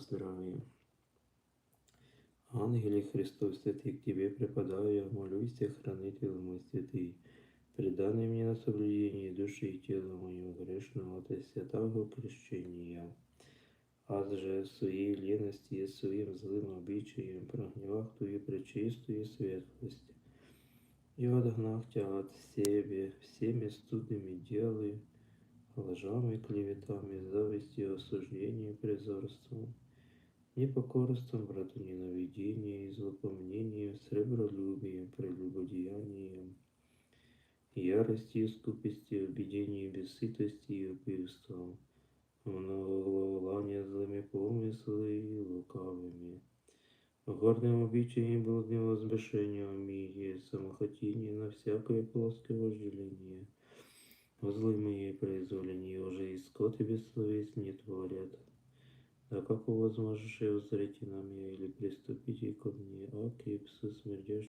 здравие. Ангеле Христов, святый, к Тебе преподаю я, молюсь Тебя, хранитель мой святый, преданный мне на соблюдение души и тела моего грешного от святого крещения. Аз же в своей лености и своим злым обычаем, прогневах Твою пречистую светлость, и отгнав Тебя от себе всеми стыдными делами, лжами, клеветами, завистью, осуждением, презорством, непокорством, братоненавидением, злопомнением, сребролюбием, прелюбодеянием, яростью, скупостью, обидением, бессытостью и упивством, многоголовлением, злыми помыслами лукавыми, гордым обычаем, блудным возмешением и самохотением на всякое плоское вожделение, злы мои произволения уже и скот и бессловесен не творят. Да как возможешь узрите на меня или приступите ко мне, аки псы смердящие